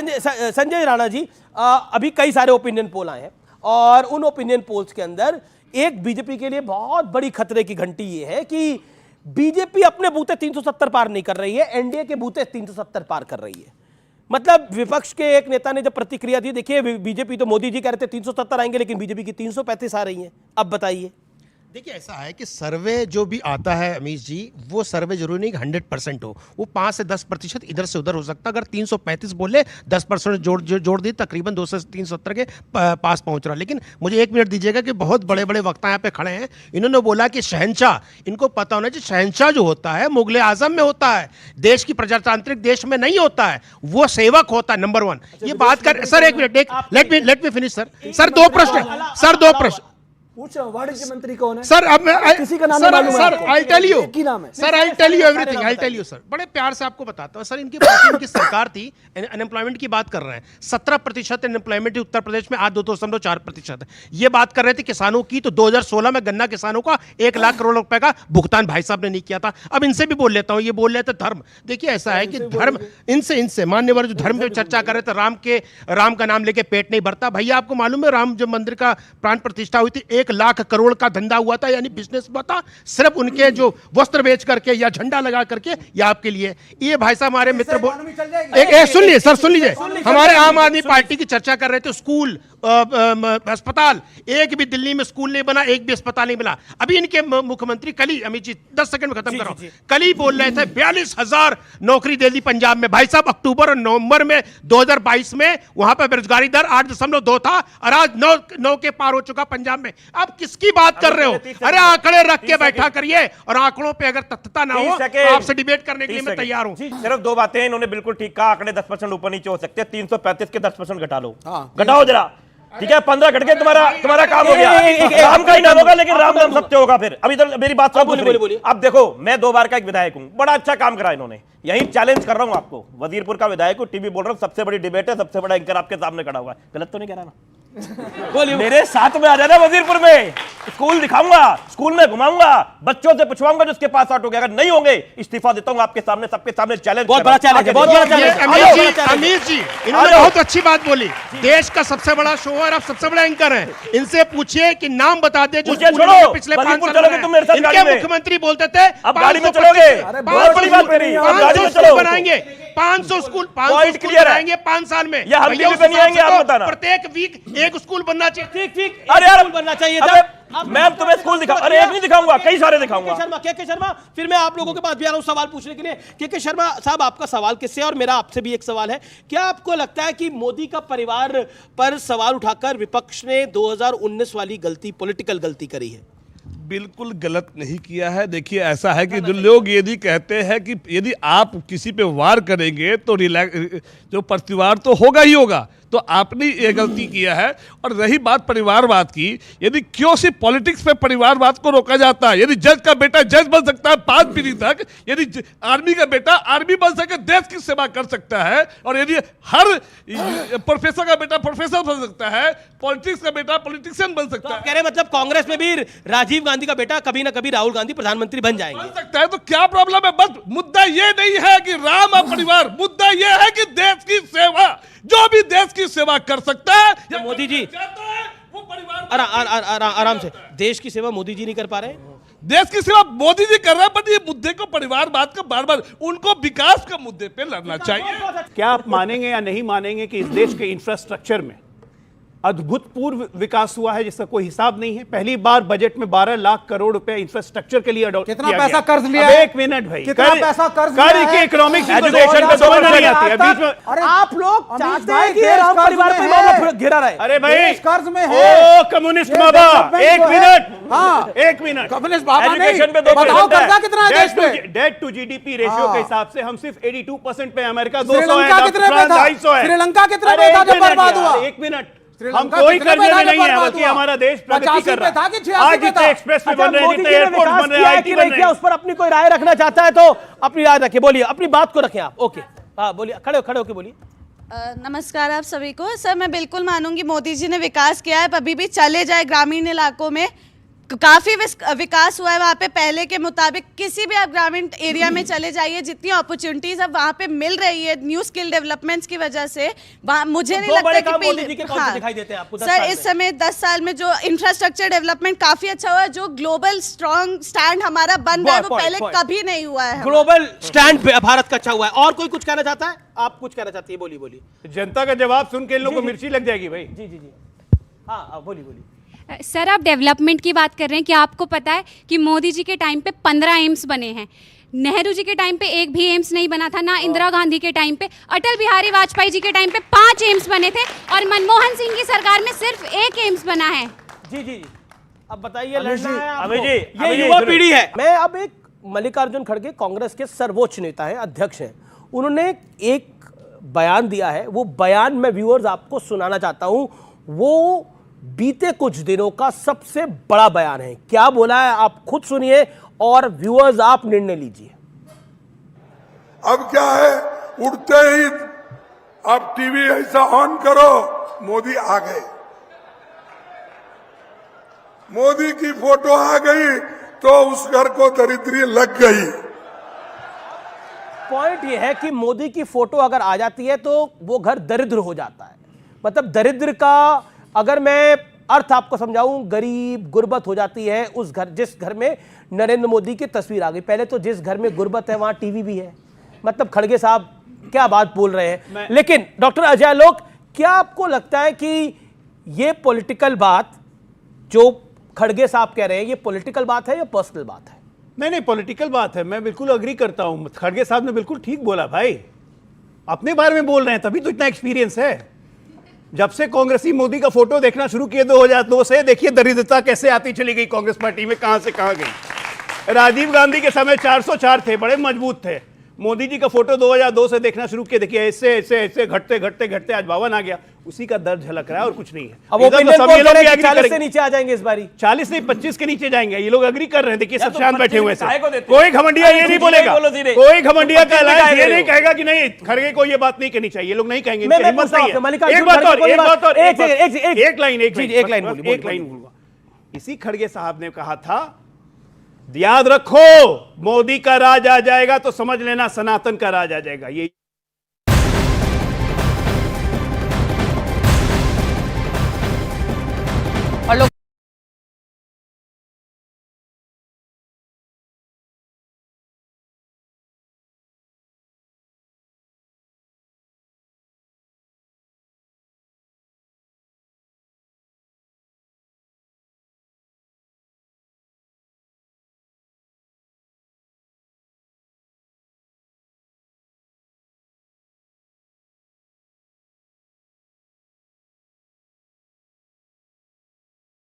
संजय राणा जी, अभी कई सारे ओपिनियन पोल आए हैं और उन ओपिनियन पोल्स के अंदर एक बीजेपी के लिए बहुत बड़ी खतरे की घंटी ये है कि बीजेपी अपने बूते 370 पार नहीं कर रही है, एनडीए के बूते 370 पार कर रही है। मतलब विपक्ष के एक नेता ने जब प्रतिक्रिया दी, देखिए बीजेपी तो मोदी जी कह रहे थे 370 आएंगे, लेकिन बीजेपी की 335 आ रही है, अब बताइए। देखिए ऐसा है कि सर्वे जो भी आता है अमीश जी, वो सर्वे जरूरी नहीं कि 100% हो, वो 5 से 10% इधर से उधर हो सकता है। अगर 335 बोले 10% जोड़ दी, तकरीबन 200 से 370 के पास पहुंच रहा। लेकिन मुझे 1 मिनट दीजिएगा कि बहुत बड़े बड़े वक्ता यहाँ पे खड़े हैं, इन्होंने बोला कि शहंशाह, इनको पता होना चाहिए शहंशाह जो होता है मुगल आजम में होता है, देश की प्रजातांत्रिक देश में नहीं होता है, वो सेवक होता है, नंबर 1। ये बात कर sir, 1 minute, let me finish sir 2 प्रश्न पूछ रहा हूं, वाणिज्य मंत्री कौन है सर? अब मैं किसी का नाम नहीं मालूम है सर, आई टेल यू, एक ही नाम है sir, I tell you everything, I tell you sir, बड़े प्यार से आपको बताता हूं सर। इनकी पार्टी की सरकार थी, अनएम्प्लॉयमेंट की बात कर रहे हैं, 17% अनएम्प्लॉयमेंट उत्तर प्रदेश में, आज 2.4% है। ये बात कर रहे थे किसानों की, तो 2016 में गन्ना किसानों का 1 लाख करोड़ रुपए का भुगतान भाई साहब ने नहीं किया था। अब इनसे भी बोल लेता हूं, ये बोल रहे थे धर्म। देखिए ऐसा है कि धर्म, इनसे मान्यवर जो धर्म पे चर्चा कर रहे थे, राम का नाम लेके पेट नहीं भरता। भैया आपको मालूम है राम जब मंदिर का प्राण प्रतिष्ठा हुई थी, 1 लाख करोड़ का धंधा हुआ था, यानी बिजनेस हुआ था, सिर्फ उनके जो वस्त्र बेच करके या झंडा लगा करके, या आपके लिए। ये भाई साहब हमारे मित्र सुन लीजिए सर, सुन लीजिए, हमारे आम आदमी पार्टी की चर्चा कर रहे थे, स्कूल अस्पताल, एक भी दिल्ली में स्कूल नहीं बना, एक भी अस्पताल नहीं बना। अभी इनके मुख्यमंत्री कल ही, अमित जी 10 सेकंड में खत्म कर रहा हूं, कल ही बोल रहे थे 42,000 नौकरी दे दी पंजाब में। भाई साहब अक्टूबर और नवंबर में 2022 में वहां पर बेरोजगारी दर 8.2 था और आज 9 के पार हो चुका पंजाब में। अब किसकी बात कर रहे हो? अरे आंकड़े रख के बैठा करिए, और आंकड़ों पे अगर तथ्यता ना हो तो आपसे डिबेट करने के लिए मैं तैयार हूं। सिर्फ 2 बातें इन्होंने बिल्कुल ठीक कहा, आंकड़े 10% ऊपर नीचे हो सकते हैं, 335 के 10% घटा लो, घटाओ जरा, ठीक है, 15 घट के तुम्हारा काम हो गया। राम का ही नाम होगा, लेकिन राम नाम सत्य होगा। फिर अभी इधर मेरी बात सुनो, अब देखो मैं 2 बार का एक विधायक हूं, बड़ा अच्छा काम करा इन्होंने, यही चैलेंज कर रहा हूं आपको, वजीरपुर का विधायक हूं, टीवी बोल रहा हूं, सबसे बड़ी डिबेट है, सबसे बड़ा एंकर आपके सामने खड़ा हुआ है, गलत तो नहीं कह रहा ना? बोलिए, मेरे साथ में आ जाना वजीरपुर में, स्कूल दिखाऊंगा, स्कूल में घुमाऊंगा, बच्चों से पूछवाऊंगा जिसके पास आउट हो गया, अगर नहीं होंगे इस्तीफा देता हूं आपके सामने, सबके सामने चैलेंज। बहुत बड़ा चैलेंज है, बहुत बड़ा चैलेंज। अमीर जी इन्होंने बहुत अच्छी बात बोली, देश का सबसे बड़ा शो है, आप सबसे बड़ा एंकर हैं, इनसे पूछिए कि नाम बता दे जो पिछले 5 साल में इनके मुख्यमंत्री बोलते थे। अब गाड़ी में चलोगे, बहुत बड़ी बात मेरी, 500 स्कूल बनाएंगे, 500 स्कूल बनाएंगे 5 साल में, या हम भी नहीं आएंगे, आप बताना। प्रत्येक वीक एक स्कूल बनना चाहिए। ठीक, अरे यार बनना चाहिए। मैं तुम्हें स्कूल दिखा, अरे एक नहीं दिखाऊंगा, कई सारे दिखाऊंगा। के शर्मा, फिर मैं आप लोगों के पास भी आ रहा हूं सवाल पूछने के लिए। के शर्मा साहब, आपका सवाल किससे, और मेरा आपसे भी एक सवाल है, क्या आपको लगता है कि मोदी का परिवार पर सवाल उठाकर विपक्ष ने 2019 वाली गलती, पॉलिटिकल गलती करी है? बिल्कुल गलत नहीं किया है। देखिए ऐसा है कि जो लोग यदि कहते हैं कि यदि आप किसी पे वार करेंगे तो जो प्रतिवार तो होगा ही होगा, तो आपने ये गलती किया है। और रही बात परिवारवाद की, यदि क्यों सिर्फ पॉलिटिक्स पे परिवारवाद को रोका जाता है? यदि जज का बेटा जज बन सकता है 5 पीढ़ी तक, यदि आर्मी का बेटा आर्मी बन सके, देश की सेवा कर सकता है, और यदि हर प्रोफेसर का बेटा प्रोफेसर बन सकता है, पॉलिटिक्स का बेटा पॉलिटिशियन बन सकता है। कह रहे मतलब कांग्रेस में भी राजीव गांधी का बेटा कभी ना कभी राहुल गांधी प्रधानमंत्री बन जाएंगे, बन सकता है, तो क्या प्रॉब्लम है? बस मुद्दा ये नहीं है कि राम और परिवार, मुद्दा ये है कि देश की सेवा, जो भी देश की सेवा कर सकता है, या मोदी जी वो परिवार आराम से, देश की सेवा मोदी जी नहीं कर पा रहे। देश की सेवा मोदी जी कर रहे हैं, पर ये मुद्दे को परिवारवाद का बार बार, उनको विकास का मुद्दे पे लड़ना चाहिए। क्या आप मानेंगे या नहीं मानेंगे कि इस देश के इंफ्रास्ट्रक्चर में अद्भुतपूर्व विकास हुआ है जिसका कोई हिसाब नहीं है? पहली बार बजट में 12 लाख करोड़ रुपए इंफ्रास्ट्रक्चर के लिए कितना पैसा कर्ज लिया है? एक मिनट भाई, कितना पैसा कर्ज लिया कर के इकोनॉमिक्स एजुकेशन पे समझ नहीं आती है बीच में। अरे आप लोग चाहते हैं कि राम परिवार पे मामला घिरा रहे। अरे भाई कर्ज में है, ओ कम्युनिस्ट बाबा, एक मिनट, हाँ एक मिनट, कम्युनिस्ट बाबा नहीं, एजुकेशन पे 2% बताओ कर्जा कितना है देश में? डेट टू जीडीपी रेशियो के हिसाब से हम सिर्फ 82% पे, अमेरिका 200 श्रीलंका है, कितने पे था? 250 है। श्रीलंका कितने पे था जब बर्बाद हुआ? एक मिनट, हम कोई कर्जे में नहीं है, बल्कि हमारा देश प्रगति कर रहा है। आज जितने एक्सप्रेस वे बन रहे हैं, जितने एयरपोर्ट बन रहे हैं, आईटी बन रहे हैं, उस पर अपनी कोई राय रखना चाहता है तो अपनी राय रखिए, बोलिए, अपनी बात को रखें आप। ओके, हाँ बोलिए, खड़े होके बोलिए। नमस्कार आप सभी को। सर मैं बिल्कुल मानूंगी मोदी जी ने विकास किया है, अभी भी चले जाए ग्रामीण इलाकों में काफी विकास हुआ है वहाँ पे पहले के मुताबिक। किसी भी आप ग्रामीण एरिया में चले जाइए, जितनी अपॉर्चुनिटीज अब वहाँ पे मिल रही है न्यू स्किल डेवलपमेंट्स की वजह से, मुझे नहीं लगता कि मोदी जी के कौन से दिखाई देते हैं आपको 10 सर साल इस में? समय 10 साल में जो इंफ्रास्ट्रक्चर डेवलपमेंट काफी अच्छा हुआ है, जो ग्लोबल स्ट्रॉन्ग स्टैंड हमारा बन रहा है वो पहले कभी नहीं हुआ है। ग्लोबल स्टैंड पे भारत का अच्छा हुआ है। और कोई कुछ कहना चाहता है? आप कुछ कहना चाहती है? बोलिए बोलिए। जनता का जवाब सुन के इन लोगों को मिर्ची लग जाएगी भाई। जी जी जी, हाँ बोलिए बोलिए। सर आप डेवलपमेंट की बात कर रहे हैं, क्या आपको पता है कि मोदी जी के टाइम पे 15 एम्स बने हैं? नेहरू जी के टाइम पे एक भी एम्स नहीं बना था, ना इंदिरा गांधी के टाइम पे। अटल बिहारी वाजपेयी जी के टाइम पे 5 एम्स बने थे और मनमोहन सिंह की सरकार में सिर्फ 1 एम्स बना है। जी जी, अब बताइए, लड़ना है आपको? अमित जी, ये अमित जी, युवा सुनिए। पीढ़ी है। मैं अब एक मल्लिकार्जुन खड़गे कांग्रेस के सर्वोच्च नेता है, अध्यक्ष हैं, उन्होंने एक बयान दिया है। वो बयान मैं व्यूअर्स आपको सुनाना चाहता हूं। वो बीते कुछ दिनों का सबसे बड़ा बयान है। क्या बोला है आप खुद सुनिए और व्यूअर्स आप निर्णय लीजिए। अब क्या है, उठते ही आप टीवी ऐसा ऑन करो, मोदी आ गए, मोदी की फोटो आ गई तो उस घर को दरिद्री लग गई। पॉइंट ये है कि मोदी की फोटो अगर आ जाती है तो वो घर दरिद्र हो जाता है। मतलब दरिद्र का अगर मैं अर्थ आपको समझाऊं, गरीब गुर्बत हो जाती है उस घर, जिस घर में नरेंद्र मोदी की तस्वीर आ गई। पहले तो जिस घर में गुर्बत है वहां टीवी भी है। मतलब खड़गे साहब क्या बात बोल रहे हैं। लेकिन डॉक्टर अजय आलोक, क्या आपको लगता है कि ये पॉलिटिकल बात जो खड़गे साहब कह रहे हैं, ये पॉलिटिकल बात है या पर्सनल बात है? नहीं, पॉलिटिकल बात है। मैं बिल्कुल अग्री करता हूं। खड़गे साहब ने बिल्कुल ठीक बोला भाई, अपने बारे में बोल रहे हैं तभी तो इतना एक्सपीरियंस है। जब से कांग्रेसी मोदी का फोटो देखना शुरू किए 2002 से, देखिए दरिद्रता कैसे आती चली गई कांग्रेस पार्टी में, कहां से कहां गई। राजीव गांधी के समय 404 थे, बड़े मजबूत थे। मोदी जी का फोटो 2002 से देखना शुरू किया, देखिए ऐसे ऐसे ऐसे घटते घटते घटते आज 52 आ गया। उसी का दर्द झलक रहा है और कुछ नहीं है। अब ओपिनियन पोल कह रहे हैं कि 40 से नीचे आ जाएंगे इस बारी। 40 नहीं 25 के नीचे जाएंगे, ये लोग अग्री कर रहे हैं। देखिए सब शांत बैठे हुए काहे को हैं। देते कोई घमंडिया ये नहीं बोलेगा, कोई घमंडिया का काहे ये दे नहीं रहे हो? कहेगा कि नहीं खड़गे को ये बात नहीं कहनी चाहिए। ये लोग नहीं कहेंगे, मैं इनकी हिम्मत पूछता हूं नहीं है। मल्लिकार्जुन एक बात खड़गे और को एक बात और एक लाइन एक लाइन बोलिए। बोलूंगा। इसी खड़गे साहब ने कहा था, याद रखो मोदी का राज आ जाएगा तो समझ लेना सनातन का राज आ जाएगा। ये